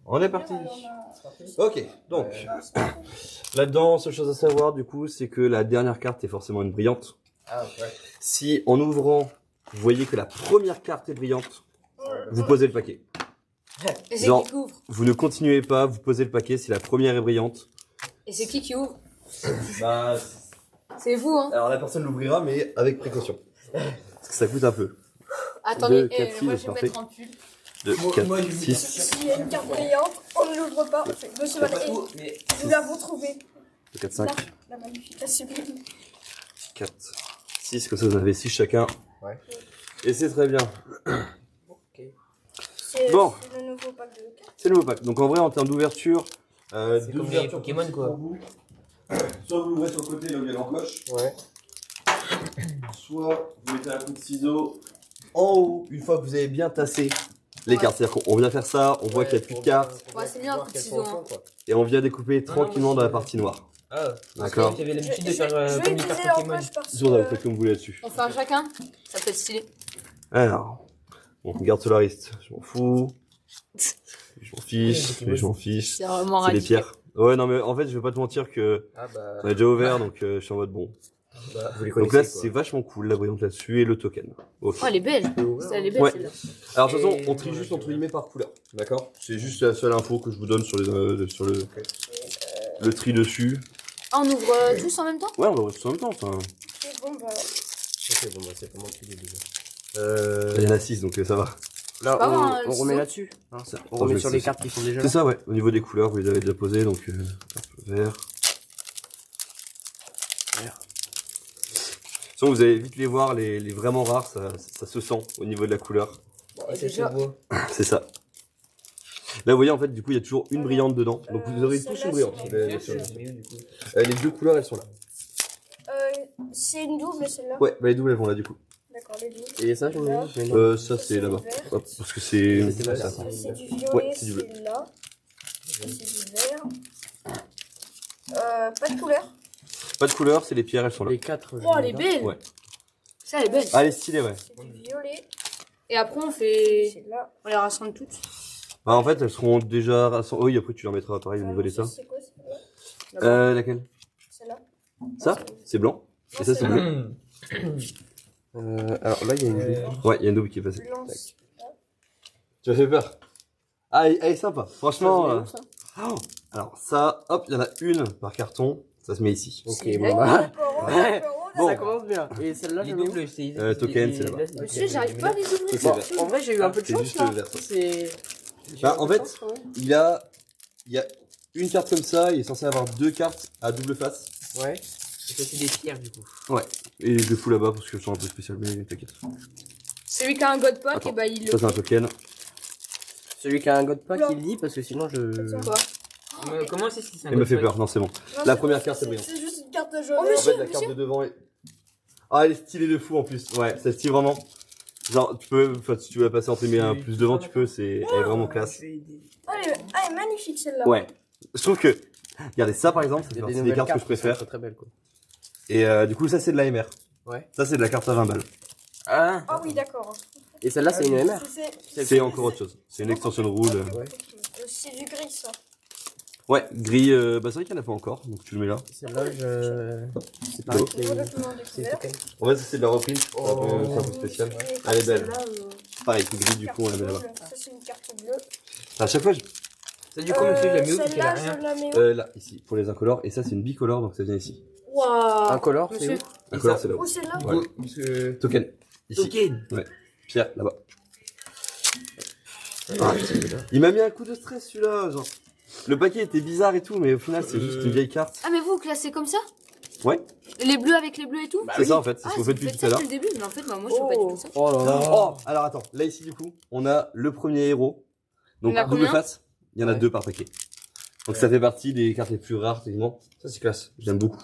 On est parti. Ok, donc là-dedans, seule chose à savoir du coup, c'est que la dernière carte est forcément une brillante. Ah ouais. Si en ouvrant, vous voyez que la première carte est brillante, vous posez le paquet. Et c'est Genre, qui ouvre? vous ne continuez pas, vous posez le paquet si la première est brillante. Et c'est qui ouvre? Bah, C'est vous, hein? alors la personne l'ouvrira, mais avec précaution. Parce que ça coûte un peu. Attendez, 2, 4, 6, moi c'est je vais parfait. mettre un pull. 2, Moi, 4, je 6. S'il y a une carte brillante, on ne l'ouvre pas. Monsieur Maté, mais nous l'avons trouvé. 2, 4, 5, La magnification. 4, 6, comme ça vous en avez 6 chacun. Ouais. Et c'est très bien. C'est Bon. le nouveau pack de cartes. C'est le nouveau pack. Donc en vrai, en termes d'ouverture, c'est comme les Pokémon quoi. Soit vous l'ouvrez sur le côté, là où il y a l'encoche. Ouais. Soit vous mettez un coup de ciseau en haut, une fois que vous avez bien tassé les cartes. C'est-à-dire qu'on vient faire ça, on voit qu'il n'y a plus de cartes, Ouais, c'est bien un coup de ciseau, hein. et on vient découper tranquillement dans la partie noire. Ah, D'accord. J'avais Je l'habitude de je faire vais comme les utiliser cartes Pokémon. l'encoche parce Toujours vous que... faites comme vous voulez là-dessus. On fait un chacun? Ça peut être stylé. Alors, bon, garde solariste, je m'en fous. Je m'en fiche, mais je m'en fiche. C'est vraiment C'est des radical. pierres. Ouais, non, mais en fait, je vais pas te mentir que Ah bah. on a déjà ouvert, donc je suis en mode bon. Bah, vous les Donc là, c'est vachement cool, la brillante là-dessus et le token. Ok. Oh, elle est belle. Elle est belle, Ouais. celle-là. Alors de toute façon, Et on trie juste entre guillemets par couleur. D'accord. C'est juste la seule info que je vous donne sur sur le tri dessus. Ah, on ouvre tous en même temps? Ouais, on va ouvrir tout en même temps. Enfin, Ok, bon, bah... Ok, bon bah c'est comment tu les déjà. il y en a 6, donc ça va. Là, pas grave, hein, on le remet ciseau. là-dessus. Hein, Ça, on je remet vais sur le les ciseau. cartes qui sont déjà C'est là. ça, ouais. Au niveau des couleurs, vous les avez déjà posées, donc hop, vert. Vert. De toute façon, vous allez vite les voir, les vraiment rares, ça se sent au niveau de la couleur. Et c'est déjà- beau. C'est ça. Là, vous voyez, en fait, du coup, il y a toujours une brillante dedans. Donc vous aurez tous une brillante. celle-là, Les deux couleurs, elles sont là. c'est une double, celle-là. Ouais, bah les doubles, elles vont là, du coup. D'accord, les doubles. Et ça, je mets. Ça, c'est là-bas. vert. Hop, parce que c'est... C'est là, ça. ça. C'est du Ouais, violet, c'est du bleu. c'est là. C'est du vert. Pas de couleur. Pas de couleur, c'est les pierres, elles sont là. Les 4. Oh, elle est belle. Ouais. Ça, elle est belle. Ah, elle est stylée, ouais. C'est du violet. Et après, on fait. C'est là. On les rassemble toutes. Bah, en fait, elles seront déjà rassemblées. Oui, après, tu les remettras pareil au niveau des tas. C'est quoi, celle-là? Laquelle? Celle-là. Ça? C'est blanc. Et ça, c'est bleu. Alors là, il y a une double. Ouais, il y a une double qui est passée. Blanc. Tu as fait peur. Ah, elle est sympa. Franchement. Oh. Alors, ça, hop, il y en a une par carton. Ça se met ici. Ok, C'est bon bah. D'accord, Ouais. d'accord. Bon. Ça commence bien. Et celle-là, je double, c'est. Token, c'est là-bas. Monsieur, j'arrive pas à les ouvrir. Bon, c'est En vrai, j'ai eu un peu de c'est chance juste là. vert, ça. C'est. Bah, en fait, il y a une carte comme ça. Il est censé avoir deux cartes à double face. Ouais. Et ça, c'est des pierres du coup. Ouais. Et je les fous là-bas parce qu'elles sont un peu spéciales, mais t'inquiète. Celui qui a un God Pack, Attends, et bah il Ça, le. c'est un token. Celui qui a un god pack, Non. il dit parce que sinon je. Quoi? Comment c'est si c'est un Elle me god fait pack peur. Non, c'est bon. Non, La c'est- première carte, c'est c'est brillant. C'est juste une carte jaune. Oh, En monsieur, fait, la carte de devant est... Ah, elle est stylée de fou en plus. Ouais, c'est stylé vraiment. Genre, tu peux, enfin, si tu veux la passer entre les mains plus devant, tu peux, elle est vraiment classe. Elle est magnifique, celle-là. Ouais. Je trouve que, regardez, ça par exemple, ça Il fait y a des partie des nouvelles cartes que je qui sont préfère. très belles quoi. Et du coup, ça c'est de la MR. Ouais. Ça c'est de la carte à 20 balles. Ah. Ah oui, d'accord. Et celle-là, c'est une MR. C'est encore autre chose. C'est une extension de rule. Ouais. C'est du gris, ça. Ouais, gris, bah c'est vrai qu'il n'y en a pas encore, donc tu le mets là. Celle-là, c'est pareil. Il faut C'est document c'est découvert. token. En fait, ça c'est de la reprise. Oh. C'est un peu spécial. Elle est belle. Pareil, gris du coup, on la met là-bas. Ça, c'est une carte bleue. À chaque fois, Ça du coup, monsieur, je la mets où parce qu'elle a Celle-là, rien. je la mets où là, ici, pour les incolores. Et ça c'est une bicolore, donc ça vient ici. Waouh. Incolore, c'est Monsieur. où Incolore, c'est là-haut. Où celle-là? Ouais. Monsieur. Token. Ici. Token. Pierre, là-bas. Ah, il m'a mis un coup de stress celui-là, genre. Le paquet était bizarre et tout, mais au final c'est juste une vieille carte. Ah, mais vous classez comme ça? Ouais. Les bleus avec les bleus et tout? C'est ça en fait, c'est Ah, ce qu'on fait depuis vous tout à ça l'heure. depuis le début, mais en fait, moi je fais pas du tout ça. Oh là là. Oh, alors attends, là ici du coup, on a le premier héros. Donc Il y en a double combien? face, il y en a Ouais. deux par paquet. Donc ça fait partie des cartes les plus rares, techniquement. Ça c'est classe, j'aime beaucoup.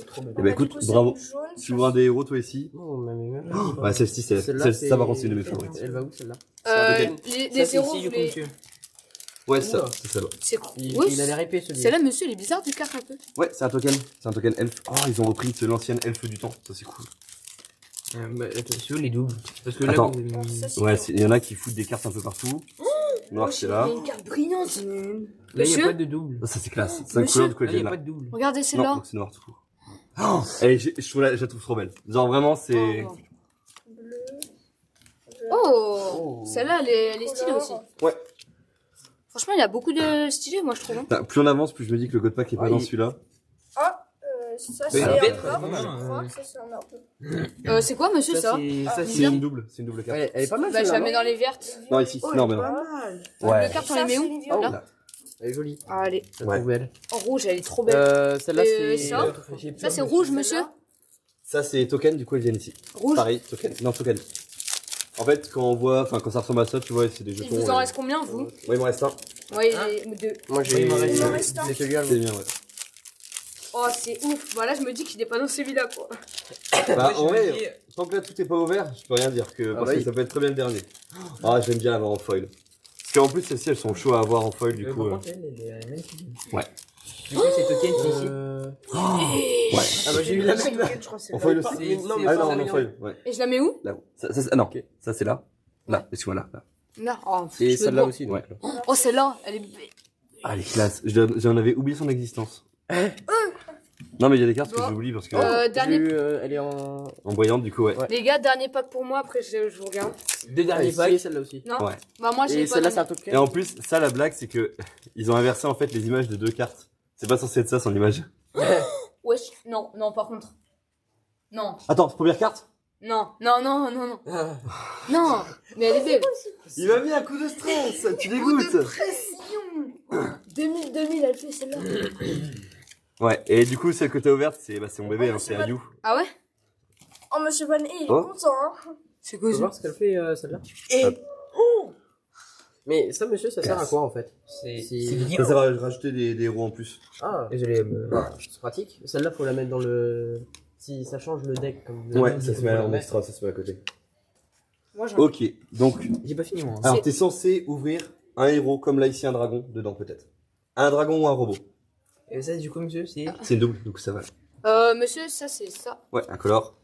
Trop belle. Eh ben écoute, bravo. Tu ouvres un des héros toi ici. Non, même. Ouais, celle-ci, ça par contre c'est une de mes favorites. Elle va où celle-là? Les zéros, vous les. Ouais, ça, Oula. c'est celle-là. C'est quoi? Il Oui, a l'air épais celui-là. celle-là, monsieur, il est bizarre du carte un peu. Ouais, c'est un token elfe. Oh, ils ont repris de l'ancienne elfe du temps, ça c'est cool. Bah, attends, c'est où les doubles? Parce que là, Attends. vous avez mis- Ouais, il y en a qui foutent des cartes un peu partout. Noir, c'est là. Il y a une carte brillante. Là, il n'y a Monsieur pas de double. Ah, ça, c'est classe. 5 Monsieur couleurs de quoi Là, il n'y a là. pas de double. Regardez Non, celle-là. donc c'est noir tout court. Oh, et je la trouve trop belle. Genre vraiment, c'est. Oh. Bleu. Oh, celle-là, elle est stylée aussi. Ouais. Franchement, il y a beaucoup de stylés, moi, je trouve. hein. Putain, plus on avance, plus je me dis que le code pack est pas Ouais, dans il- celui-là. Ah, ça Mais c'est la bête, un c'est pas orbe, mal, je crois. Ça c'est un orbe. C'est quoi, monsieur, ça? C'est bizarre. une double, c'est une double carte. Ouais, elle est pas mal, Bah, je celle-là, la mets non dans les vertes. Non, ici. Oh, non, elle mais est non. pas mal. Ouais. Les cartes, on Ça, les met c'est où? une Oh, Là. là. Elle est jolie. Ah, allez. C'est Ouais. trop belle. En rouge, elle est trop belle. Celle-là, c'est... ça Ça, c'est rouge, monsieur? Ça, c'est token, du coup, elles viennent ici. Rouge. Pareil, token. Non, token. En fait, quand on voit, enfin, quand ça ressemble à ça, tu vois, c'est des Il jetons. vous en reste combien, vous? Ouais, il m'en reste un. Ouais, deux. Moi, j'ai... Il m'en reste un. C'est celui-là. C'est bien, ouais. Oh, c'est ouf. Voilà, je me dis qu'il n'est pas dans celui-là, quoi. Bah, en vrai, tant que là tout est pas ouvert, je peux rien dire que, parce bah que oui. ça peut être très bien le dernier. Ah, j'aime bien avoir en foil. Parce qu'en plus, celles-ci, elles sont chaudes à avoir en foil, du coup. Par contre, elle est magnifique. Ouais. Du coup, c'est token, c'est ici. Ouais. Ah bah, j'ai eu la même. Je crois que c'est En foil là. aussi. C'est- non, mais Ah pas non, en en foil, ouais. Et je la mets où? Là, non, Ok. ça c'est là. Là, excuse-moi, là. Là. Oh, Et je veux celle-là voir. aussi. Ouais. Oh, celle-là, elle est. Ah, les classes. J'en avais oublié son existence. Non, mais il y a des cartes que Bon. j'oublie parce que. Dernier. Elle est en... En voyante, du coup, ouais. Ouais. Les gars, dernier pack pour moi, après je vous regarde. Deux derniers Ah, packs. ici. Et celle-là aussi. Non? Ouais. Bah, moi, j'ai Et pas celle-là, donné. c'est un token. Et en plus, ça, la blague, c'est que ils ont inversé en fait les images de deux cartes. C'est pas censé être ça, son image. Wesh, non, non, par contre. Non, Attends, première carte. non, non, non, non, non. Ah. Non, mais elle est belle. Il m'a mis un coup de stress. Tu dégoûtes. 2000, elle fait celle-là. Ouais. Et du coup, celle que t'as ouverte, c'est mon bébé, hein, c'est Ayou. Ah ouais? Oh, monsieur Bonnet, il est Oh. content, hein. C'est On quoi peut ça? voir ce qu'elle fait, celle-là. Et Mais ça, monsieur, ça sert à quoi, en fait? C'est... Ça sert à rajouter des héros en plus. Ah, désolé, c'est pratique. Celle-là, faut la mettre dans le... Si ça change le deck, comme vous Ouais, avez dit, ça se faut met la en mettre. extra, ça se met à côté. Moi, j'en Ok, donc, J'ai pas fini, moi. alors t'es censé ouvrir un héros comme là ici un dragon dedans peut-être. Un dragon ou un robot. Et ça, du coup, monsieur, c'est... C'est une double, donc ça va. Monsieur, ça, c'est ça. Ouais, un color.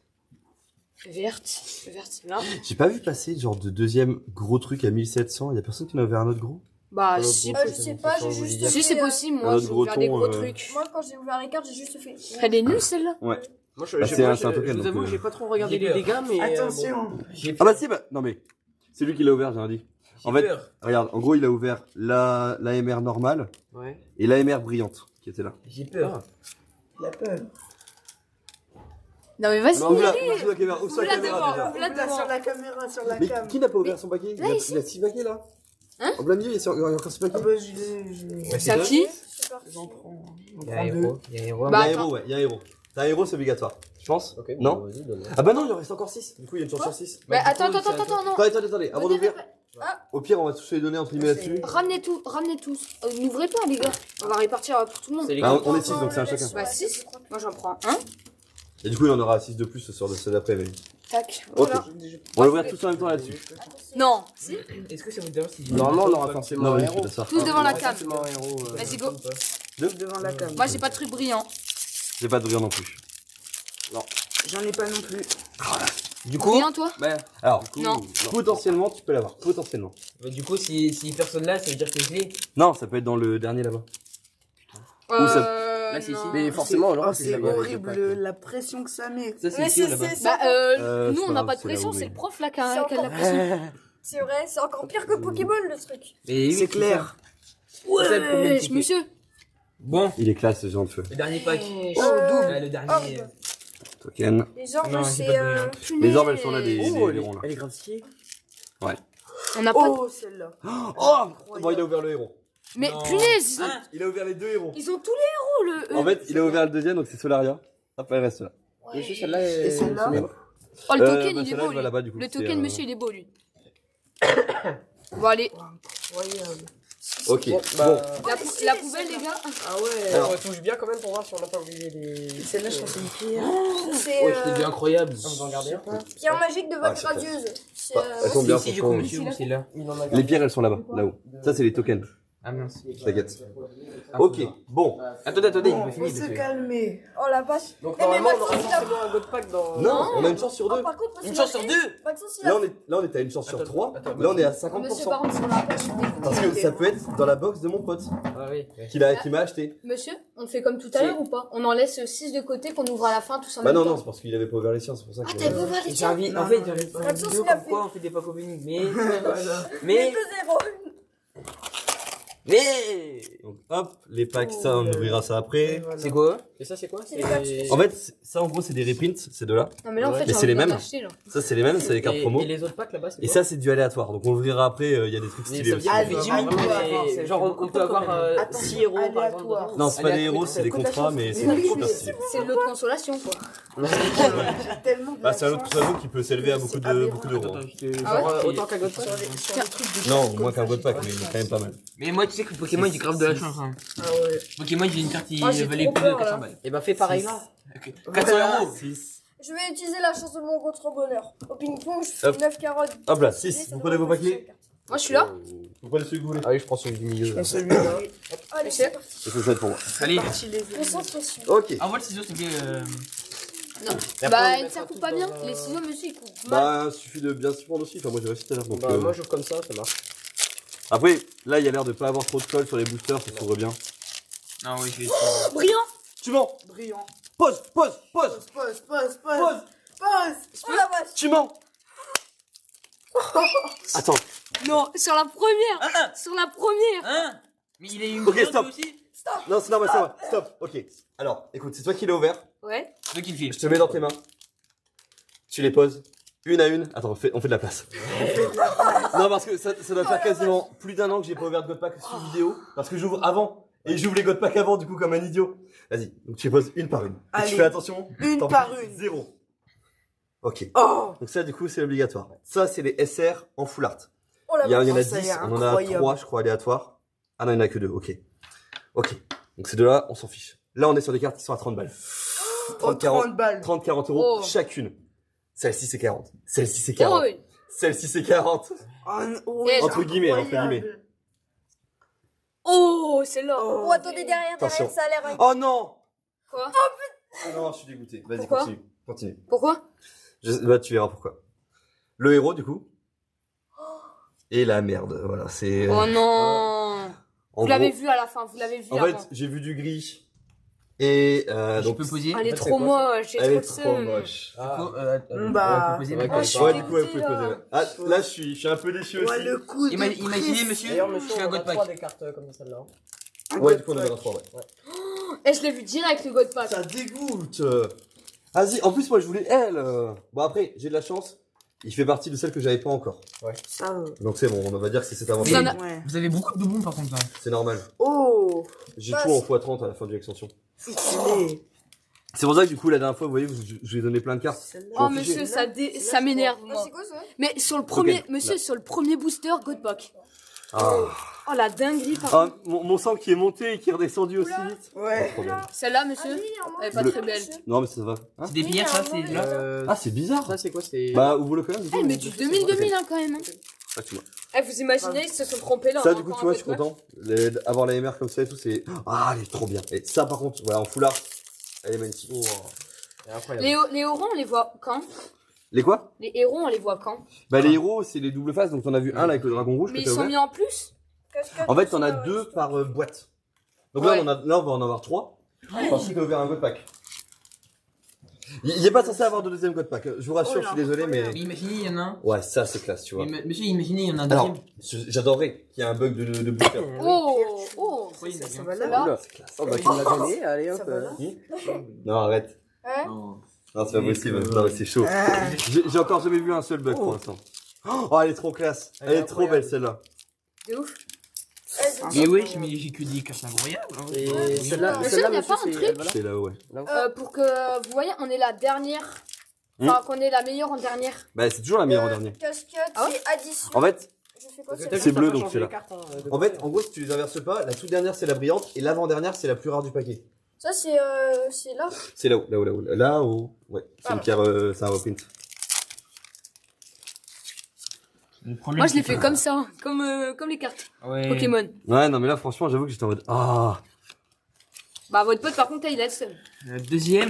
Verte. Verte, c'est là. J'ai pas vu passer genre de deuxième gros truc à 1700. Y'a personne qui en a ouvert un autre gros? Bah, L'autre si. gros. Je sais pas, j'ai juste Si, fait, c'est possible, un moi, autre je vais gros faire des ton, gros trucs. Moi, quand j'ai ouvert les cartes, j'ai juste fait. Elle est nulle, celle-là? Ouais. Moi, Bah, c'est un token, je vous donc, avoue, j'ai pas trop regardé j'ai les peur. dégâts, mais... attention. j'ai Ah bah si, bah, non mais, c'est lui qui l'a ouvert, j'ai rien dit. En fait, peur. regarde, en gros, il a ouvert l'AMR normale Ouais. et l'AMR brillante qui était là. J'ai peur. Il a peur. Non, mais vas-y. Non, ouvre la caméra, ouvre la Ouvre-la caméra devant, déjà. ouvre-la Là, devant. sur la caméra, sur la Mais cam. qui n'a pas ouvert son paquet? là, ici. Il a 6 paquets là. Hein? En plein milieu, il y a encore 6 paquets. Ah bah, je C'est à qui? j'en prends. J'en Il y a prends un deux. héros. Il y a un héros. Bah, il y a un attends. héros, ouais, il y a un héros. T'as un héros, c'est obligatoire. Tu penses? Ok, Non? bon, vas-y, donne. Ah bah non, il en reste encore 6. Du coup, il y a une chance sur 6. Mais attends, non. Attendez, avant d'ouvrir. Au pire, on va tous se les donner entre guillemets là-dessus. Ramenez tous. N'ouvrez pas, les gars. On va répartir pour tout le monde. C'est les Bah, gars. on est 6, donc c'est un chacun. Bah, 6. Moi, j'en prends un. Et du coup, il en aura 6 de plus ce soir de celle d'après. Mais... Tac. Ok. Voilà. On va l'ouvrir tous en même temps là-dessus. Non. Si. Est-ce que ça vous dérange si Normalement, on aura forcément Non, un oui, je héros. fais ça. Tous devant la On aura cam. forcément un héros. Vas-y, go. Devant la cam. Moi, j'ai pas de truc brillant. J'ai pas de rire non plus. J'en ai pas non plus. Du coup, Brillant, toi? Bah, Alors, Non. potentiellement, tu peux l'avoir. Potentiellement. du coup, si personne là, ça veut dire que je l'ai. Non, ça peut être dans le dernier là-bas. ça- là, c'est ici. non. Mais forcément, alors. Oh, c'est horrible la pression que ça met. Ça, c'est Mais ici ou c'est là-bas Bah, Euh, nous, c'est on pas n'a grave, pas de c'est là pression, où c'est il- le prof là qui C'est a encore la pression. C'est vrai, c'est encore pire que Pokéball le truc. Mais oui, C'est clair. C'est ça le problème, Wesh, c'est que- monsieur. Bon, Il est classe, ce genre de feu. le dernier pack. Wesh. Ah, le dernier. Token. Les orbes, Non, j'ai c'est. pas de brillant. Les orbes, elles sont là, des Oh, ronds là. elle est gratifiée. On n'a pas de... Oh, celle-là. Oh Bon, il a ouvert le héros. Mais Non. punaise, Il a ouvert les deux héros. ils ont tous les héros, le... En fait, il a ouvert le deuxième, donc c'est Solaria. Hop, elle reste là. Monsieur, celle-là Et est... celle-là c'est bien. Oh, le token, bah, il est celle-là, beau, elle va lui. là-bas, du coup, Le c'est, token, monsieur, il est beau, lui. Bon, allez. Incroyable. Ok. Bon, Bon. bah... La poubelle, les gars. Ah ouais. Alors, on touche bien quand même pour voir si on n'a pas oublié les... Celle-là, je pense que c'est pire. C'est. Ouais, c'était incroyable. Ah, vous en gardez un? Pierre magique de Ah, vague c'est radieuse. C'est. Bah, elles sont bien, Ici, du coup, franchement. monsieur, où c'est là. Il en a Les pierres, elles sont là-bas, là-haut. Ça, c'est les tokens. Ah mince. T'inquiète. Ah, Ok, faut bon. Attendez, Bon, il me faut finit. se calmer. Oh la vache. Donc Eh, mais normalement, on Maxence, aura il a- forcément un God Pack dans. Non, on a une chance sur Oh, deux. par contre, Une chance sur deux. Maxence, il Là, a... on est à une chance sur Attends, 3. attends, Là, on est à Monsieur, 50%. par contre, sur la page, je suis dégoûtée. Parce que ça peut être dans la box de mon pote Ah oui. qui m'a acheté. Monsieur, on fait comme tout à l'heure ou pas? On en laisse 6 de côté qu'on ouvre à la fin tous en Bah même non, temps. non, c'est parce qu'il avait pas ouvert les siens, c'est pour ça Ah, que. t'as pas ouvert les J'ai tiens? envie, Non, en fait, non. j'ai envie de faire une Maxence, vidéo il a comme fait. quoi on fait des packs opening, mais. Mais... mais. 2-0. Mais. Donc hop, les packs, ça, on ouvrira ça après. C'est quoi? Et ça, c'est quoi? C'est les cartes En fait, ça en gros, c'est des reprints, ces deux-là. Non, mais là, en fait, Mais j'ai c'est les envie d'en mêmes. acheter, là. Ça, c'est les mêmes, c'est les cartes promo. Et les autres packs là-bas, c'est Et quoi? ça, c'est du aléatoire. Donc on ouvrira après, il y a des trucs Mais stylés ça veut aussi. dire Allez, qu'effectivement, allez, c'est genre on peut avoir Attends, 6 héros par exemple. aléatoire. dedans. Non, c'est pas des Aléatoire, héros, c'est des coup de la contrats, chance. mais c'est Oui, super mais stylé. C'est le lot de consolation, quoi. J'ai tellement de Bah, c'est un la autre chance. travaux qui peut s'élever à beaucoup C'est aberrant. d'euros. Attends, je te- Ah ouais Genre autant qu'un God Pack. Sur les trucs de Non, cartes moins qu'un comme god ça, pack, mais j'ai il est pas quand même pas mal. Mais moi, tu sais que Pokémon, j'ai grave de la chance. Hein. Ah ouais. Pokémon, j'ai une carte qui Ah, j'ai valait trop plus de peur, 400 là. balles. Et bah fais pareil là. Ok. 400 euros. 6. Je vais utiliser la chance de mon contre bonheur. Au ping-pong, je Hop. fais 9 carottes. Hop là, 6. Vous prenez vos paquets. Moi, je suis là. Vous prenez celui que vous voulez. Ah oui, je prends celui du milieu. là. Celui-là. Allez, Monsieur. c'est parti. Ça, ça va être pour moi. Allez, Parti les Concentration. Ok. envoie le ciseau, s'il te plaît. Non. Et après, Bah, on ça mettra coupe tout pas dans bien. un- Les ciseaux, monsieur, ils coupent mal. Bah, suffit de bien s'y prendre aussi. Enfin, moi, j'ai réussi tout à l'heure. Donc, Bah moi j'ouvre comme ça marche. Après, là, il y a l'air de pas avoir trop de colle sur les boosters, ça s'ouvre bien. Non, oui, je vais. Brillant. Tu mens. Brillant. Pause, pause, pause, Pause. pause. Oh la vache. Tu mens. Attends. Non, sur la première. Sur la première. Hein? Mais il est une Ok, brillante, stop. lui aussi. Non, c'est normal, c'est normal. Stop. Ok. Alors, écoute, c'est toi qui l'as ouvert. Ouais. C'est toi qui le fais. Je te mets dans tes mains. Tu les poses. Une à une. Attends, on fait de la place. Non, parce que ça doit faire quasiment plus d'un an que j'ai pas ouvert de God Pack sur vidéo. Parce que j'ouvre avant. Et j'ouvre les God Pack avant, du coup, comme un idiot. Vas-y. Donc, tu les poses une par une. Et Allez. tu fais attention. Une T'en par fais une. 0. Ok. Oh. Donc, ça, du coup, c'est obligatoire. Ça, c'est les SR en full art. Oh la Il y en vache. a ça a 10. l'air On en a incroyable. 3, je crois, aléatoires. Ah non, il n'y en a que 2. Ok. Ok. Donc, ces deux-là, on s'en fiche. Là, on est sur des cartes qui sont à 30 balles. Oh, 30 balles. 30-40 euros Oh. chacune. Celle-ci, c'est 40. Celle-ci, c'est Oh, 40. oui. Celle-ci, c'est 40. Oh, oui, Eh, entre guillemets, entre incroyable. guillemets. Oh, c'est là. Oh. Oh, attendez, derrière, Attention. ça a l'air... Oh non. Quoi? Ah non, je suis dégoûté. Vas-y, Pourquoi continue. Continue. Pourquoi? Bah, tu verras pourquoi. Le héros, du coup. Et la merde. Voilà, c'est. Oh non. en Vous l'avez gros- vu à la fin, vous l'avez vu En avant. fait, j'ai vu du gris. Et Je donc. peux poser. Elle est c'est trop quoi, moche, j'ai Elle trop est de trop seum. moche. Ah. Bah, on peut poser. ouais, maintenant. ouais, je suis Ouais, du coup, elle dégoûtée, pouvait poser. là. Ouais. Ah, là, je suis un peu déçu Ouais, aussi. le coup de Imaginez, monsieur, D'ailleurs je monsieur, fais un on a God 3 Pack. des cartes comme celle-là. Ouais, du coup, on en a 3, ouais. Et je l'ai vu direct le God Pack. Ça dégoûte. Vas-y, en plus, moi, je voulais elle. Bon, après, j'ai de la chance. Il fait partie de celles que j'avais pas encore. Ça. Donc, c'est bon, on va dire que c'est cette Vous aventure. en a- Ouais. Vous avez beaucoup de doublons par contre là. C'est normal. Oh. J'ai Bah, tout en x30 à la fin de l'extension. Stylé. C'est pour ça que du coup, la dernière fois, vous voyez, je lui ai donné plein de cartes. Celle-là. Oh, Bon, monsieur, ça, Celle-là, ça m'énerve, Ah, moi. c'est quoi ça? Mais sur le premier, Ok, monsieur, là. sur le premier booster, God Pack. Ah. Oh, la dinguerie, par Ah, contre. mon sang qui est monté et qui est redescendu aussi Oula. vite. Ouais. Pas de problème. Celle-là, Ah monsieur, oui, en elle est moins, pas très belle. monsieur. Non, mais ça va. Hein C'est des pierres, ça, c'est là. Ah, c'est bizarre. Ça c'est quoi c'est Bah, ouvre-le quand même. du coup. Elle met du 2000 hein, quand même. hein. Ah, tu vois. Eh, vous imaginez, ils se sont trompés là. Ça, en du coup, encore tu vois, un je suis God Pack. content. Avoir la MR comme ça et tout, c'est. Ah, elle est trop bien. Et ça, par contre, voilà, en full art, elle est magnifique. C'est incroyable. Les héros, on les voit quand? Les quoi? Les héros, on les voit quand? Bah, les héros, c'est les double faces. Donc, t'en as vu un là avec le dragon rouge Mais que ils t'as sont ouvert. mis en plus? En fait, t'en as 2 par boîte. Donc Ouais. là, on va en avoir 3. Parce qu'il a ouvert un God Pack. Il est pas censé avoir de deuxième God Pack. Je vous rassure, Oh je là, suis désolé, mais. Mais imaginez, il y en a un. Ouais, ça, c'est classe, tu vois. Mais, monsieur, imaginez, il y en a un Alors, deuxième. j'adorerais qu'il y ait un bug de booster. Oh, oh. Oui, Ça d'accord. va Là. là. Oula, c'est classe. Oh bah tu me l'as donné, allez hop. Ça va là. Non, arrête. Hein? Non. Non, c'est pas possible. Non, mais c'est chaud. Ah. J'ai encore jamais vu un seul bug pour l'instant. Oh, elle est trop classe. Elle est trop belle celle-là. De ouf. Mais oui, mais j'ai que des cartes incroyables. hein. Et Monsieur, celle-là, il y a celle-là, pas monsieur, un c'est truc elle va là C'est là, ouais. Pour que, vous voyez, on est la dernière. Enfin, qu'on est la meilleure en dernière. Bah, c'est toujours la meilleure en dernier. Casquette, Ah ouais c'est addition. En fait, Je fais quoi Parce que ça t'as C'est vu, ça bleu, peut donc changer c'est les là. cartes, hein, de en fait, côté. en gros, si tu les inverses pas, la toute dernière c'est la brillante et l'avant-dernière c'est la plus rare du paquet. Ça, c'est là. C'est là-haut, là-haut, là-haut. Là-haut. Ouais, c'est une pierre, c'est un reprint. Moi, je l'ai fait comme ça, comme les cartes Pokémon. Ouais, non, mais là, franchement, j'avoue que j'étais en mode. Ah. Bah, votre pote, par contre, il a le seum. Deuxième.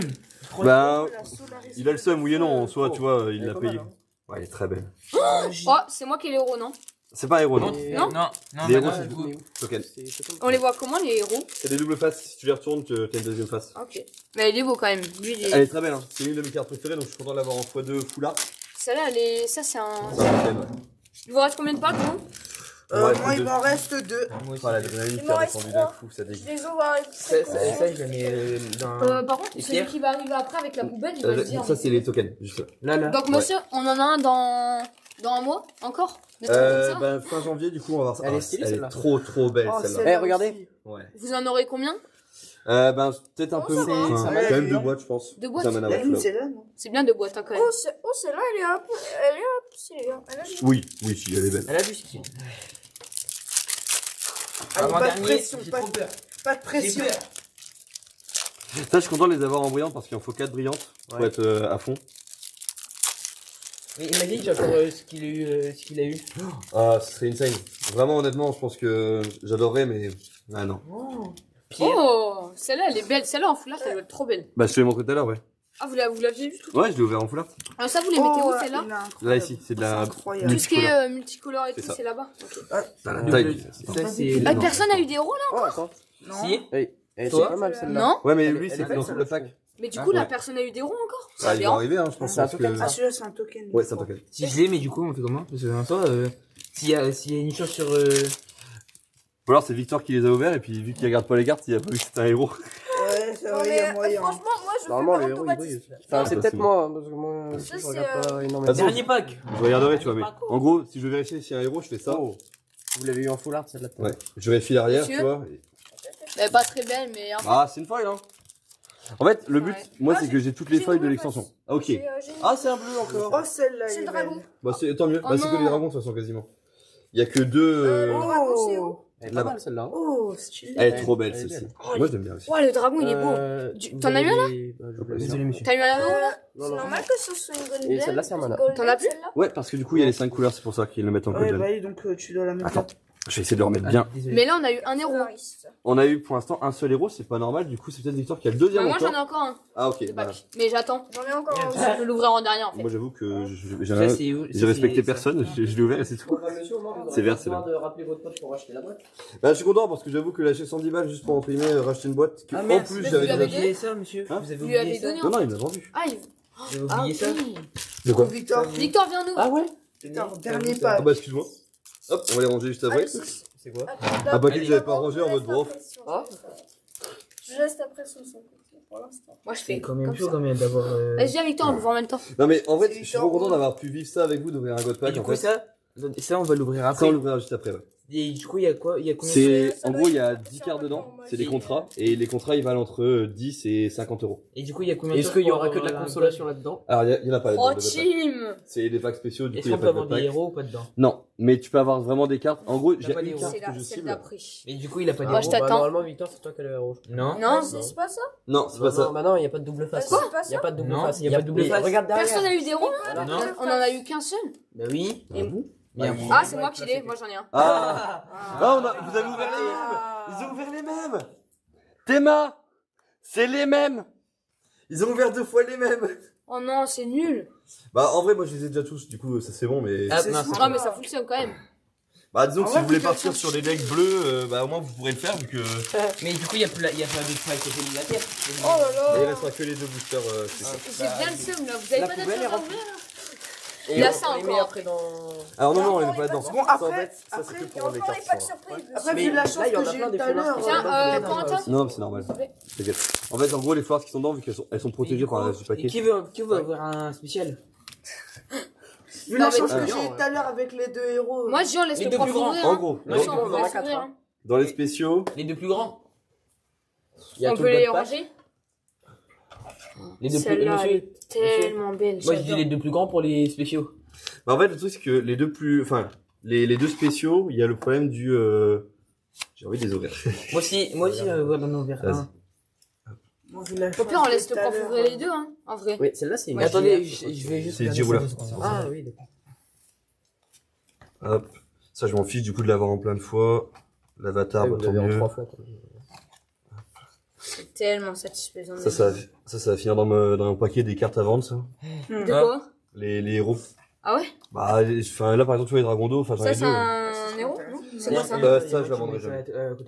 Bah, La Solaris. il a le seum, oui et non. En soi, tu vois, il Elle est l'a pas payé. mal, hein. Ouais, elle est très belle. Oh, c'est moi qui ai les héros, non? C'est pas un héros, non? Et- Non. Non, Les mais héros, non, c'est du coup. Token. On les voit comment, les héros? C'est des doubles faces. Si tu les retournes, t'as une deuxième face. Ok. Mais il est beau quand même. Lui, il est- Elle est très belle, hein. C'est une de mes cartes préférées, donc je suis content de l'avoir en x2 foulard. Celle-là, elle est... Ça, c'est un... C'est un token, ouais. Il vous reste combien de packs, vous? Ouais, Moi, il deux. m'en reste 2. Moi aussi. Ah, l'adrénaline Il qui m'en a reste descendu d'un trois. coup, ça Je dégoûte. les ouvre avec Ça, précaution. je la mets dans. Par contre, Et celui Pierre qui va arriver après avec la poubelle, il va le dire. Ça, c'est les tokens, juste là. Là. Donc, monsieur, on en a un dans un mois, encore? Des trucs comme ça? Bah, fin janvier, du coup, on va voir ça. Elle est Ah, stylée, elle est celle-là. trop belle, Oh, celle-là. Eh, regardez. Ouais. Vous en aurez combien? Ben, peut-être un Oh, peu. ça va, enfin, ça va, quand même elle est 2 bien. boîtes, je pense. 2 boîtes. Ça mène à La votre une, flow. c'est là, non? C'est bien 2 boîtes, hein, quand même. Oh, celle-là, elle est un peu. Elle est un peu stylée. Hein. Elle a Oui, si, elle est belle. Elle a vu ce qu'il. Allez, pas de pression, J'ai pas trop peur. pas de J'ai pression. peur. Ça, je suis content de les avoir en brillante parce qu'il en faut 4 brillantes pour Ouais. être à fond. Mais imagine, j'ai encore ce qu'il a eu. Ce qu'il a eu. Ah, ce serait insane. Vraiment, honnêtement, je pense que j'adorerais, mais. Ah non. Pierre. Oh, celle-là, elle est belle. Celle-là, en foulard, elle doit être trop belle. Bah, je te l'ai montré tout à l'heure, ouais. Ah, vous l'aviez vu tout? Ouais, je l'ai ouvert en foulard. Alors ça, vous les mettez où, celle-là? Là, ici, c'est de la. Incroyable. Tout ce qui est multicolore et C'est tout, ça. c'est là-bas. Ok. T'as la Double- taille. Ça, c'est. Ah, personne a eu des héros, là? Oh, attends. Non. Si. Elle est Toi pas mal celle-là. Non? Ouais, mais Elle- lui, elle c'est est belle, dans tout celle-là, le pack. Mais du coup, Ouais. la personne a eu des héros encore? Ah, il va arriver, hein, je pense. C'est un parce token, que- ça. Ah, celui-là, c'est un token. Ouais, c'est un token. Si je l'ai, mais du coup, on fait comment? Parce que en soi, s'il y a une chose sur. Ou alors, c'est Victor qui les a ouverts, et puis vu qu'il regarde pas les cartes, il a pas vu que c'était un héros. Ouais, ça Non, va, il y mais a moyen. franchement, moi, je Normalement, fais le pas héros il brille automatique. aussi. Enfin, c'est Ah, peut-être c'est moi, hein, parce que moi aussi, Ça, je c'est, regarde pas énormément. Attends. Dernier pack. Je regarderai, tu vois, mais. En gros, si je veux vérifier si un héros, je fais ça. Oh. Vous l'avez eu en full art celle-là. Ouais. Je vérifie l'arrière, tu Monsieur. vois. Elle est pas très belle, mais... Ah, c'est une foil, hein. En fait, le but, Ouais. moi, Ah, c'est que j'ai toutes les j'ai foils une de double l'extension. face. Ah, ok. J'ai Ah, c'est un bleu encore. Oh, celle-là, C'est elle le est dragon. belle. Bah, c'est tant mieux. Oh Bah, c'est que non. les dragons, de toute façon, quasiment. Il y a que deux. Le dragon, c'est où? Elle est pas Là-bas. mal celle-là. hein. Oh, stylé. Elle est trop belle, Elle est celle-ci. belle. Moi, je l'aime bien aussi. Ouais, le dragon, il est beau. Vous T'en as eu un, là avez- bah, je vous l'avais Désolé, dit. monsieur. T'as eu un héros, là? Non, C'est non. normal que ce soit une golden. Et celle-là, c'est un mana. T'en as plus? Celle-là Ouais, parce que du coup, il y a les 5 couleurs, c'est pour ça qu'ils le mettent en Ouais, golden. bah oui, donc tu dois la mettre. Attends, je vais essayer de le remettre bien. Désolé. Mais là, on a eu un héros. Solaris. On a eu pour l'instant un seul héros, c'est pas normal. Du coup, c'est peut-être Victor qui a le deuxième Moi, j'en ai encore. encore un. Ah, ok. de Voilà. pack. Mais j'attends. J'en ai encore un. Je vais l'ouvrir en dernier, en fait. Moi, j'avoue que Ça, c'est où? j'ai respecté personne. Je l'ai ouvert et c'est tout. C'est vert, c'est de rappeler votre pote pour acheter la boîte. Bah, je suis content parce que j'avoue que lâcher 110 balles juste pour imprimer, racheter une boîte. Que Ah, en merde. plus, Mais j'avais vous lui avez déjà. oublié ça, monsieur. Hein Vous avez Vous lui avez oublié ça. donné Non, non, il m'a vendu. Ah, Vous avez ah oublié ça. oui. De quoi Victor, Victor, viens nous. Ah ouais Victor, dernier Ah, pas. bah, excuse-moi. Hop, on va les ranger juste après. C'est quoi Ah, bah, que j'avais pas rangé en mode brof. Ah. Je reste après son son côté pour l'instant. Moi, je C'est fais quand même comme chaud ça. quand même d'avoir. Vas-y, viens, Victor, on l'ouvre en même temps. Non, mais en fait, C'est je suis trop content Victor. d'avoir pu vivre ça avec vous, d'ouvrir un god Et pack. du En coup, fait. ça, on va l'ouvrir Ça, après. on l'ouvrira juste après, ouais. Et du coup, il y a quoi? Il y a combien? C'est, ça en doit gros, il y être a sur 10 cartes le dedans. temps, moi, C'est des j'ai- contrats. Et les contrats, ils valent entre 10 et 50 euros. Et du coup, il y a combien de Est-ce temps qu'il y pour aura que de la avoir consolation là-dedans Alors, il y en a pas là-dedans. Oh, de god pack. team. C'est des packs spéciaux, du coup, Est-ce il y a qu'on pas peut de avoir god des pack. héros ou pas dedans? Non, mais tu peux avoir vraiment des cartes. En gros, j'ai pas une des héros. carte C'est que la, je celle cible. d'après. Mais du coup, il a pas de Moi, je héros. t'attends. Normalement, Victor, c'est toi qui as le héros. Non. Non, C'est pas ça? Non, c'est pas ça. Bah non, il n'y a pas de double face. Quoi C'est pas Il n'y a ça? pas de double Non, face. il y a pas de double mais face. Regarde derrière. personne n'a eu des héros? Non. On en a eu qu'un seul. Bah oui. Ah bon Mais un Ah, c'est moi qui l'ai. Moi, j'en ai un. Ah, vous avez ouvert les mêmes. Ils ont ouvert les mêmes. Théma, c'est les mêmes. Ils ont ouvert 2 fois les mêmes. Oh non, c'est nul. Bah, en vrai, moi, je les ai déjà tous. Du coup, ça c'est bon, mais. Ah, C'est mince. ça. Ah, mais ça fout le seum quand même. Bah, disons que En si vrai, vous voulez faut partir que- sur des decks bleus, bah, au moins vous pourrez le faire vu que. Mais du coup, il y a pas d'autres fights éliminatoires. Oh là Il là. restera que les 2 boosters. C'est ça. J'ai bien le seum là. Vous avez La pas d'autre poubelle chose est à remplie. ouvrir là? Et Il y a on ça les met encore. après dans. Alors, non, non, on les Non, met pas dedans. Bon, Ça, en après, fait, ça c'est après, que Il y a pour les encore les cartes. packs ça. surprises. Après, Mais vu la là, chance il y en que a j'ai plein eu des tout à foulards l'heure. qui Tiens, sont Corentin. Non, c'est normal. T'inquiète. En fait, en gros, les fleurs qui sont dedans, vu qu'elles sont protégées par le reste du Et paquet. qui veut avoir un spécial? Vu la Non, mais- chance que Ah, j'ai non, eu tout à l'heure avec les 2 héros. Moi, Jean, laisse Les le deux prof plus grands. ouvrir. En hein. gros, Moi, dans, Jean, on on en a va quatre, ouvrir. hein. hein. dans les spéciaux. Les deux plus grands. Il y a On tout peut le les god pack. ranger. Les deux plus Celle-là, elle monsieur. est tellement belle. Moi, je dis j'adore. les deux plus grands pour les spéciaux. Bah, en fait, le truc, c'est que les deux plus. Enfin, les deux spéciaux, il y a le problème du. J'ai envie de les ouvrir. Moi aussi, voilà, on verra Vas-y. un. Moi, vu la Au chance pire, on que laisse le tout à prof l'heure, ouvrir les deux, hein, en vrai. Oui, celle-là, c'est une. Mais attendez, je vais juste. C'est regarder J-Roller. ça. Ah oui, d'accord. Hop. Ça, je m'en fiche du coup de l'avoir en plein de fois. L'avatar, Ouais, bah, vous tant l'avez en mieux. 3 fois. Quoi. C'est tellement satisfaisant. Ça va finir dans mon paquet des cartes à vendre, ça. De quoi? Les héros. Ah ouais? Bah, enfin, là, par exemple, tu vois, les Dragons d'eau, enfin, j'en ai Ça, deux. c'est un héros? Non? C'est quoi ça? Ça, je la vendrai jamais.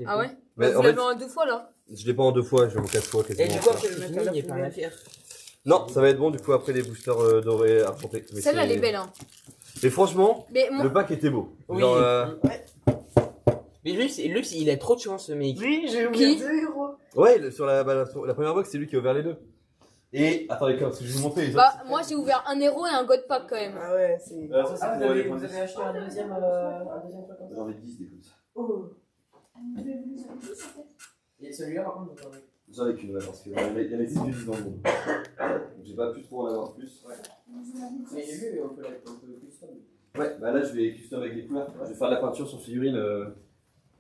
Ah ouais? Mais Vous en fait, l'avez en 2 fois là? je l'ai pas en 2 fois, je l'ai en 4 fois Et quasiment. du coup, après le fini, il n'y a pas rien à faire. Non, ça va être bon, du coup, après les boosters dorés argentés. Mais Celle-là, c'est- elle est belle, hein. Mais franchement, Mais moi, le pack était beau. Oui. Genre, Mais Lux, il a trop de chance, ce mec. Oui, j'ai Qui oublié 2 héros. ouais, sur la première box, c'est lui qui a ouvert les deux. Et, attendez, parce que je vais vous montrer les autres. bah, moi j'ai ouvert un héros et un god pack quand même. Ah ouais, c'est. Ça, c'est pour les points de- acheté un deuxième truc comme J'en ai 10 des comme ça. Oh. Et celui-là, par contre, vous en avez. J'en ai qu'une, ouais, parce qu'il y en a 6 que 10 dans le monde. Donc, j'ai pas pu trop en avoir plus. Mais j'ai vu, on peut custom. Ouais, bah là, je vais custom avec les couleurs. Je vais faire de la peinture sur figurine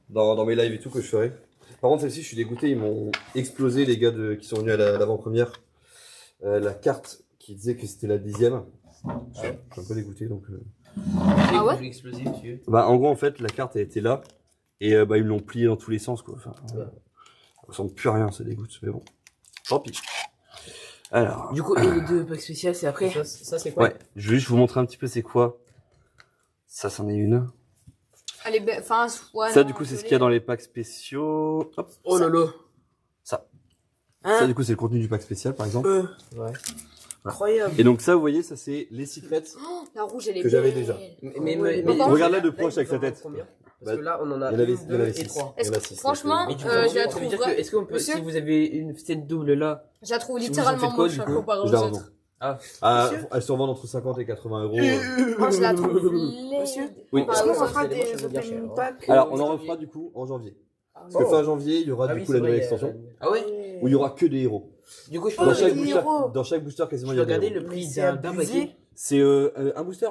dans mes lives et tout que je ferai. Par contre, celle-ci, je suis dégoûté. Ils m'ont explosé, les gars qui sont venus à l'avant-première. La carte qui disait que c'était la 10e. Je suis un peu dégoûté, donc. Ah ouais? Je vais exploser, monsieur. Bah, en gros, en fait, la carte elle était là. Et bah, ils me l'ont pliée dans tous les sens, quoi. Enfin, ça ressemble plus à rien, ça dégoûte. Mais bon, tant pis. Alors. Du coup, et les deux packs spéciaux, c'est après. Ça c'est quoi? Ouais, je vais juste vous montrer un petit peu c'est quoi. Ça, c'en est une. Elle est belle. Enfin, ouais. Ça, non, du coup, c'est ce désolé. qu'il y a dans les packs spéciaux. Hop. Oh lolo. Ça. Hein? Ça, du coup, c'est le contenu du pack spécial, par exemple. Ouais. Incroyable. Et donc, ça, vous voyez, ça, c'est les secrets. Oh, la rouge, elle est Que j'avais belle. déjà. Regarde là de proche avec sa tête. Combien? Bah, Parce que là, on en a Il y en avait, 1, il y en 2 avait et 6. 3. Est-ce que- six, franchement, donc, je la ça veut trouve dire que, est-ce qu'on peut, Monsieur si vous avez une cette double là, Je la trouve Si vous en littéralement faites quoi, moche du hein, coup comparée je la aux revends. autres. Elles se revendent entre 50 et 80 euros. Moi, je la trouve Monsieur laide. Oui. Est-ce qu'on Ah, fera c'est des des moches, ça veut dire cher, opening hein. packs Alors, on en refera du coup en janvier. Parce que fin janvier, il y aura du coup la nouvelle extension. Ah ouais? Où il y aura que des héros. Du coup, je Oh, Dans peux chaque, des booster, héros. dans chaque booster, quasiment, je il y peux a des regarder héros. le prix C'est d'un abusé. paquet. C'est un booster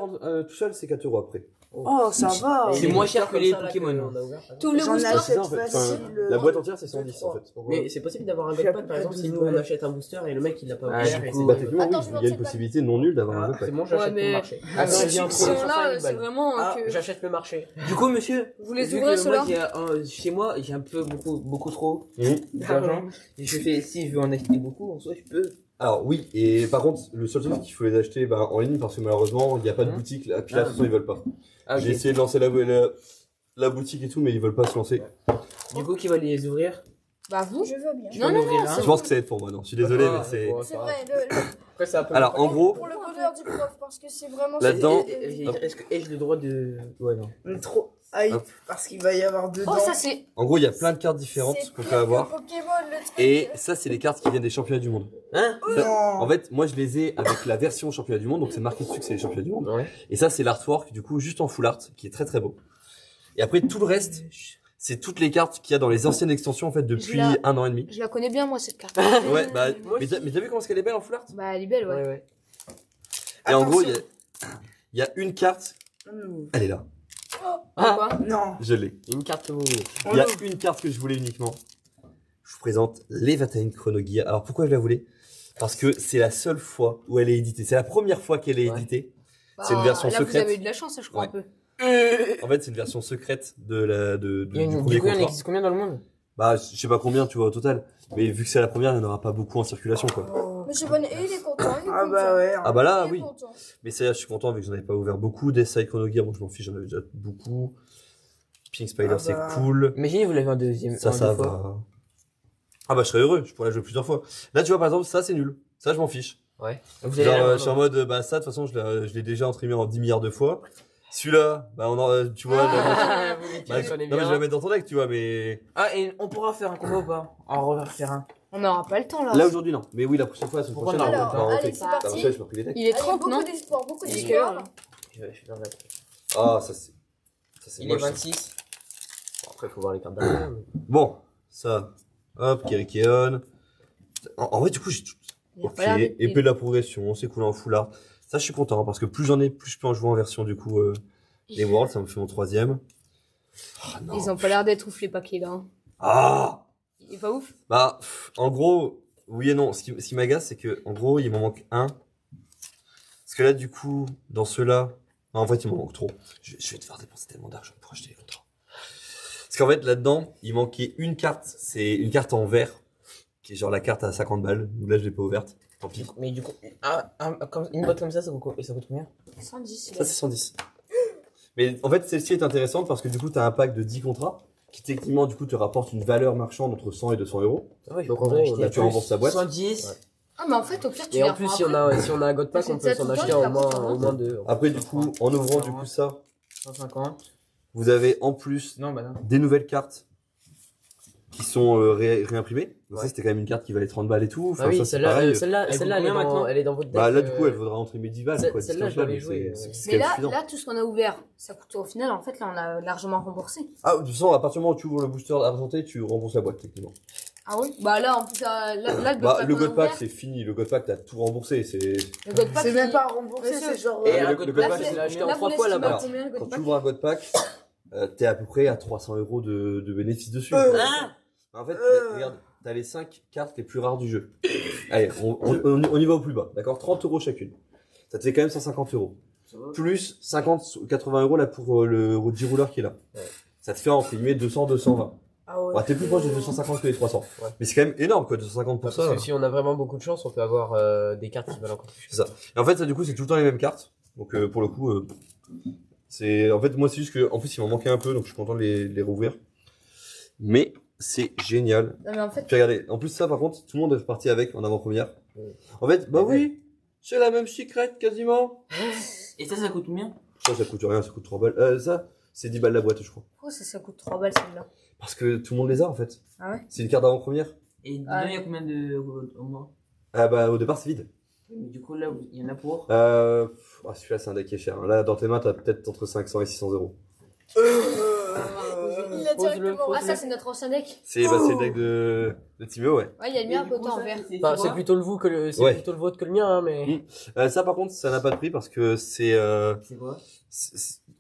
tout seul, c'est 4 euros après. Oh, ça va. C'est moins cher que les Pokémon. Tout le J'en booster. achète en fait. facile. La boîte entière, c'est 110 en fait. Mais c'est possible d'avoir un Je suis god à pack peu par exemple près si nous 12 on balles. achète un booster et le mec il l'a pas Ah, ouvert du et coup, c'est- Bah, techniquement, Attends, oui, je il y a vais une possibilité non nulle d'avoir un Ah, good pack. c'est bon, Ouais, j'achète le mais. marché. Ah, Attends, si il vient si pour on là, 100 c'est vraiment Ah, que. j'achète le marché. Du coup, monsieur, Vous les vu ouvrez que ceux-là? moi, chez moi, j'ai un peu beaucoup trop Mhm. d'argent. Et je fais, si je veux en acheter beaucoup, en soi, je peux. Alors oui, et par contre, le seul truc c'est qu'il faut les acheter en ligne parce que malheureusement, il n'y a pas de Mhm. boutique. Là, puis là, de toute façon, ils veulent pas. Ah, ok. J'ai essayé de lancer la boutique et tout, mais ils veulent pas se lancer. Du coup, qui va les ouvrir? Bah, vous? Je veux bien. Je Non, peux non, en ouvrir non, un. Je pense que ça va être pour moi, non. Je suis désolé, Ah, mais c'est. ouais, C'est ça va. vrai, Après, ça a pas Alors en gros, pour le bonheur du prof, parce que c'est vraiment. Là-dedans- Est-ce que ai-je le droit de. Ouais, non. On est trop hype Hop. parce qu'il va y avoir dedans. Oh, ça c'est. en gros, il y a plein de cartes différentes C'est qu'on pire peut avoir. que Pokémon, le truc. Et ça, c'est les cartes qui viennent des championnats du monde. Hein? Non. En fait, moi, je les ai avec la version championnat du monde, donc c'est marqué dessus que c'est les championnats du monde. Ouais. Et ça, c'est l'artwork, du coup, juste en full art, qui est très très beau. Et après, tout le reste, c'est toutes les cartes qu'il y a dans les anciennes extensions, en fait, depuis la- 1 an et demi. Je la connais bien, moi, cette carte. Ouais, bah, Moi mais t'as vu comment est-ce qu'elle est belle en full art? Bah, elle est belle, ouais. Ouais, ouais. Et en gros, Attention. il y a une carte, elle est là. Pourquoi? Non. Je l'ai. Une carte que vous voulez. Il y a une carte que je voulais uniquement. Je vous présente l'Evatine Chronogear. Alors pourquoi je la voulais? Parce que c'est la seule fois où elle est éditée. C'est la première fois qu'elle est Ouais. éditée. C'est une version là, secrète. Vous avez eu de la chance, je crois, Ouais. un peu. En fait, c'est une version secrète du Du premier coup, il y en contrat. existe combien dans le monde? Bah, je sais pas combien, tu vois, au total. Mais vu que c'est la première, il n'y en aura pas beaucoup en circulation, quoi. Monsieur Bonnet, il est content. Il est Ah content. bah ouais. Ah bah là, Il est oui. content. Mais ça, je suis content vu que j'en avais pas ouvert beaucoup. Des Side Chronogear, bon, je m'en fiche, j'en avais déjà beaucoup. Pink Spider, Ah c'est bah. cool. Imaginez, vous l'avez en deuxième. Ça, en ça deux fois. va. Ah bah, je serais heureux, je pourrais la jouer plusieurs fois. Là, tu vois, par exemple, ça, c'est nul. Ça, je m'en fiche. Ouais. Vous Genre, allez je suis en mode, bah, ça, de toute façon, je l'ai déjà imprimé en 10 milliards de fois. Celui-là, bah, tu vois, Ah, vous les bah, tirez, j'en ai non, mais je vais la bien. mettre dans ton deck, tu vois, mais Ah, et on pourra faire un combo ou pas? On va refaire un. On n'aura pas le temps, là. là, aujourd'hui, non. Mais oui, la prochaine fois, la semaine Pourquoi prochaine, non? on va Alors, en allez, tech. c'est La parti. prochaine, je me pris les decks. Il est Allez, 30, non? beaucoup d'espoir, beaucoup Il est d'espoir. quelle heure, là? Je vais faire la. Ah, ça, c'est Il est moche. ça. 26. Bon, après, il faut voir les cartes derrière. mais- Bon, ça, hop, Kirikeon. En vrai, du coup, j'ai tout. Il a Ok, pas l'air d'être- épée de la progression, c'est cool en full art. Ça, je suis content, hein, parce que plus j'en ai, plus je peux en jouer en version, du coup, les Worlds, ça me fait mon 3ème. Ah, non. Ils ont pas l'air d'être ouf, les paquets, là. hein. Ah! Il est pas ouf? Bah, en gros, oui et non. Ce qui m'agace, c'est que, en gros, il m'en manque un. Parce que là, du coup, dans ceux-là, En fait, il m'en manque trop. Je vais te faire dépenser tellement d'argent pour acheter les contrats. Parce qu'en fait, là-dedans, il manquait une carte. C'est une carte en vert, qui est genre la carte à 50 balles. Là, je l'ai pas ouverte. Tant pis. Mais du coup, une boîte comme ça coûte combien? 110. Ça, c'est 110. Mais en fait, celle-ci est intéressante parce que du coup, tu as un pack de 10 contrats qui techniquement, du coup, te rapporte une valeur marchande entre 100 et 200 euros. Ouais, Donc, on en va gros, acheter là, tu rembourses ta boîte. 110. Ouais. Ah, mais en fait, au pire, tu Et les en plus, reprends si on après. a un God Pack, on peut T'achètes s'en ça tout acheter le temps, au moins, tu la au moins deux. Après, du coup, en ouvrant du coup ça, 150. vous avez en plus Non, bah non. des nouvelles cartes qui sont réimprimées. Donc Ouais. ça, c'était quand même une carte qui valait 30 balles et tout. Enfin, Ah oui, ça, c'est celle-là, pareil. celle-là, Elle elle coûte combien maintenant est dans votre deck. Bah là, du coup, elle vaudra entre médiéval. celle- Quoi, celle-là, 10 je l'avais mais jouée, c'est Mais quand même là, suffisant. là, tout ce qu'on a ouvert, ça coûte au final, en fait, là, on a largement remboursé. Ah, de toute façon, à partir du moment où tu ouvres le booster argenté, tu rembourses la boîte, techniquement. Ah oui? Bah là, en plus, là, le Bah, le qu'on a God Pack, ouvert, c'est fini. Le God Pack, t'as tout remboursé. C'est le God Pack, C'est même il- pas remboursé, Monsieur. c'est genre. Et le- un le God God Pack, Pack, je l'ai acheté en là, 3 vous fois l'estimez là-bas. à combien, le God quand Pack tu ouvres un God Pack, t'es à peu près à 300 euros de bénéfice dessus. Hein En fait, regarde, t'as les 5 cartes les plus rares du jeu. Allez, on y va au plus bas, d'accord? 30 euros chacune. Ça te fait quand même 150 euros. Plus 50, 80 euros là pour le G-Roller qui est là. Ouais. Ça te fait entre guillemets 200, 220. Ah ouais. Bah, t'es plus proche des 250 que les 300. Ouais. Mais c'est quand même énorme quoi, 250 pour Parce ça. que si on a vraiment beaucoup de chance, on peut avoir des cartes qui valent encore plus. C'est ça. Et en fait, ça du coup, c'est tout le temps les mêmes cartes. Donc pour le coup, c'est. En fait, moi, c'est juste que, en plus, il m'en manquait un peu, donc je suis content de les rouvrir. Mais c'est génial. Non, mais en fait, Puis regardez, en plus ça par contre, tout le monde est reparti avec en avant-première. Ouais. En fait, bah Ouais. oui, c'est la même secrète quasiment. Et ça coûte combien? Ça coûte rien, ça coûte 3 balles. Ça, c'est 10 balles la boîte, je crois. pourquoi ça coûte 3 balles celle-là? Parce que tout le monde les a en fait. Ah ouais? C'est une carte d'avant-première. Et dedans, Ah. il y a combien de. Au moins? Ah bah au départ c'est vide. Mais du coup, là, il y en a pour. Celui-là c'est un deck qui est cher. Hein. Là dans tes mains t'as peut-être entre 500 et 600 euros. Il a Pose-le, directement. Ah, pose-le. ça, c'est notre ancien deck. C'est le deck de Timéo, ouais. Ouais, il y a le mien à côté en vert. Enfin, c'est plutôt le Ouais. plutôt le vôtre que le mien, hein, mais. Ça par contre ça n'a pas de prix parce que c'est C'est quoi?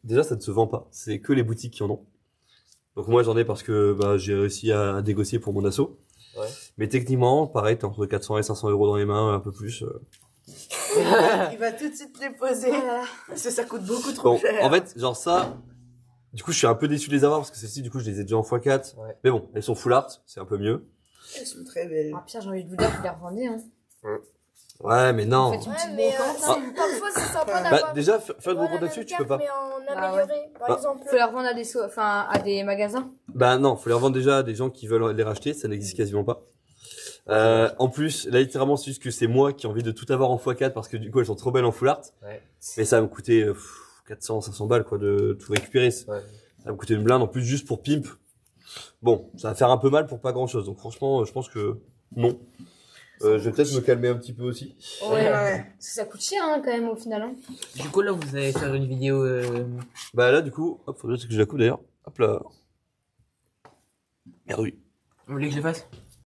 déjà ça ne se vend pas. C'est que les boutiques qui en ont. Donc moi j'en ai parce que bah, j'ai réussi à négocier pour mon assaut. Ouais. Mais techniquement, pareil, t'es entre 400 et 500 euros dans les mains, un peu plus. Il va tout de suite les poser. Parce que ça coûte beaucoup trop Bon, cher. en fait, genre ça, du coup, je suis un peu déçu de les avoir parce que celles-ci, du coup, je les ai déjà en x4. Ouais. Mais bon, elles sont full art, c'est un peu mieux. Elles sont très belles. Ah, Pierre, j'ai envie de vous dire que vous les revendez, hein. Ouais, mais non. Faites une Ouais, petite mais brocante. parfois c'est sympa Bah, d'avoir. déjà, faire de Voilà, gros la là-dessus, même tu peux carte, pas. Mais en Bah ouais. amélioré, par Bah. exemple. Faut les revendre à des, à des magasins. Bah non, faut les revendre déjà à des gens qui veulent les racheter, ça n'existe quasiment pas. En plus, là, littéralement, c'est juste que c'est moi qui ai envie de tout avoir en x4 parce que du coup, elles sont trop belles en full art. Ouais. Mais ça va me coûter 400, 500 balles, quoi, de tout récupérer. Ouais. Ça va me coûter une blinde, en plus, juste pour pimp. Bon, ça va faire un peu mal pour pas grand chose. Donc, franchement, je pense que non. Je vais peut-être me calmer un petit peu aussi. Ouais. Ouais. Parce que ça coûte cher, hein, quand même, au final. Hein. Du coup, là, vous allez faire une vidéo. Bah là, du coup, hop, faudrait que je la coupe d'ailleurs. Hop là. Merde, oui. Vous voulez que je le fasse?